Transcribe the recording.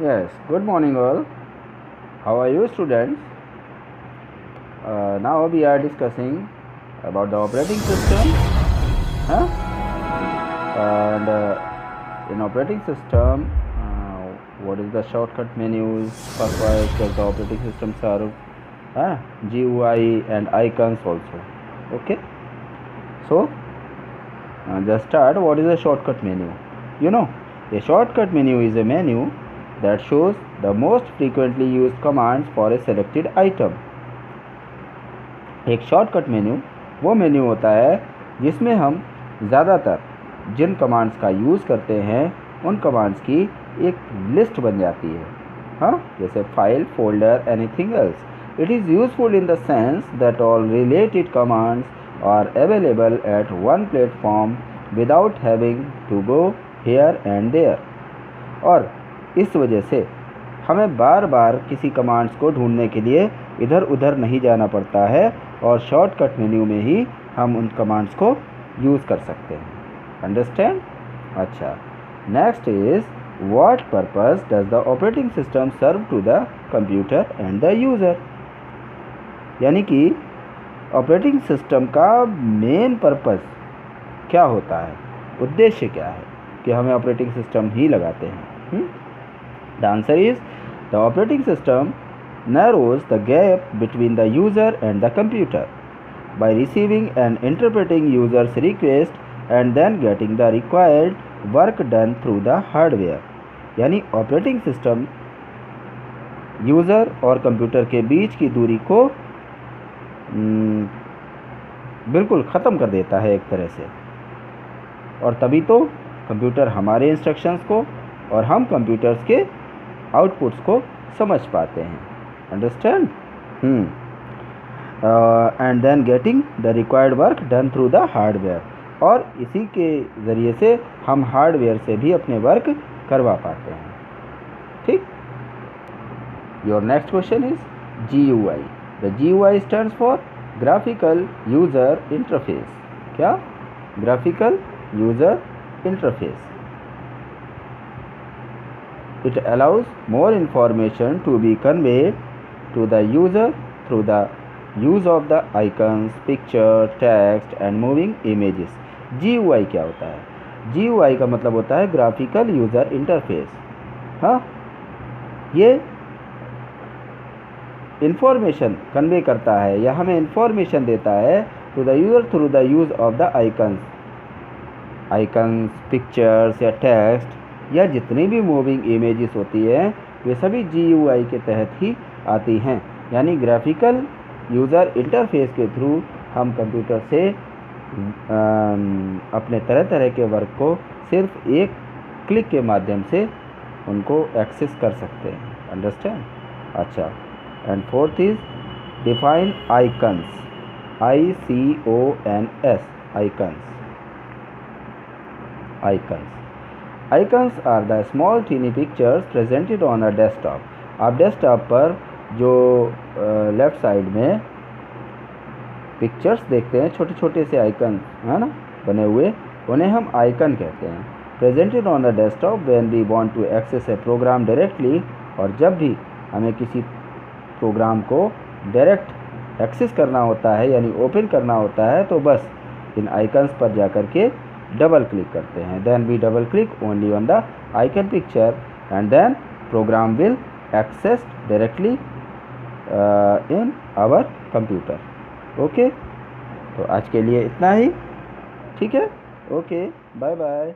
Yes, good morning all. How are you students? Now we are discussing about the operating system. Huh? And in operating system, what is the shortcut menus, purpose does the operating system serve, GUI and icons also. Okay. So, just start. What is a shortcut menu? You know, a shortcut menu is a menu that shows the most frequently used commands for a selected item. एक shortcut menu वो menu होता है जिसमें हम ज़्यादातर जिन commands का use करते हैं उन कमांड्स की एक लिस्ट बन जाती है, हाँ, जैसे file, folder, anything else. It is useful in the sense that all related commands are available at one platform without having to go here and there. और इस वजह से हमें बार बार किसी कमांड्स को ढूंढने के लिए इधर उधर नहीं जाना पड़ता है और शॉर्टकट मेन्यू में ही हम उन कमांड्स को यूज़ कर सकते हैं. अंडरस्टैंड? अच्छा, next is what purpose does the operating system serve to the computer and the user. यानी कि ऑपरेटिंग सिस्टम का मेन पर्पस क्या होता है, उद्देश्य क्या है कि हमें ऑपरेटिंग सिस्टम ही लगाते हैं. The answer is the operating system narrows the gap between the user and the computer by receiving and interpreting user's request and then getting the required work done through the hardware. यानी operating system user और computer के बीच की दूरी को बिल्कुल ख़त्म कर देता है एक तरह से, और तभी तो कंप्यूटर हमारे इंस्ट्रक्शंस को और हम कंप्यूटर्स के आउटपुट्स को समझ पाते हैं. Understand? And then getting the required work done through the hardware. और इसी के ज़रिए से हम हार्डवेयर से भी अपने वर्क करवा पाते हैं. ठीक. Your next question is GUI. The GUI stands for graphical user interface. क्या? Graphical user interface. It allows more information to be conveyed to the user through the use of the icons, picture, text and moving images. GUI क्या होता है? GUI का मतलब होता है graphical user interface. हाँ, ये इंफॉर्मेशन कन्वे करता है या हमें इंफॉर्मेशन देता है to the user through the use of the icons, pictures या टेक्स्ट या जितनी भी मूविंग इमेजेस होती हैं वे सभी GUI के तहत ही आती हैं. यानी ग्राफिकल यूज़र इंटरफेस के थ्रू हम कंप्यूटर से अपने तरह तरह के वर्क को सिर्फ एक क्लिक के माध्यम से उनको एक्सेस कर सकते हैं. अंडरस्टैंड? अच्छा, and fourth is define icons. ICONS. Icons. Icons are the small teeny pictures presented on a desktop. आप डेस्कटॉप पर जो लेफ़्ट साइड में पिक्चर्स देखते हैं, छोटे छोटे से आइकन है ना बने हुए, उन्हें हम आइकन कहते हैं. Presented on the desktop when we want to access a program directly. और जब भी हमें किसी प्रोग्राम को डायरेक्ट एक्सेस करना होता है यानी ओपन करना होता है, तो बस इन आइकन्स पर जाकर के डबल क्लिक करते हैं. Then we double click only on the icon picture and then program will access directly in our computer. Okay, तो आज के लिए इतना ही. ठीक है. Okay, bye bye.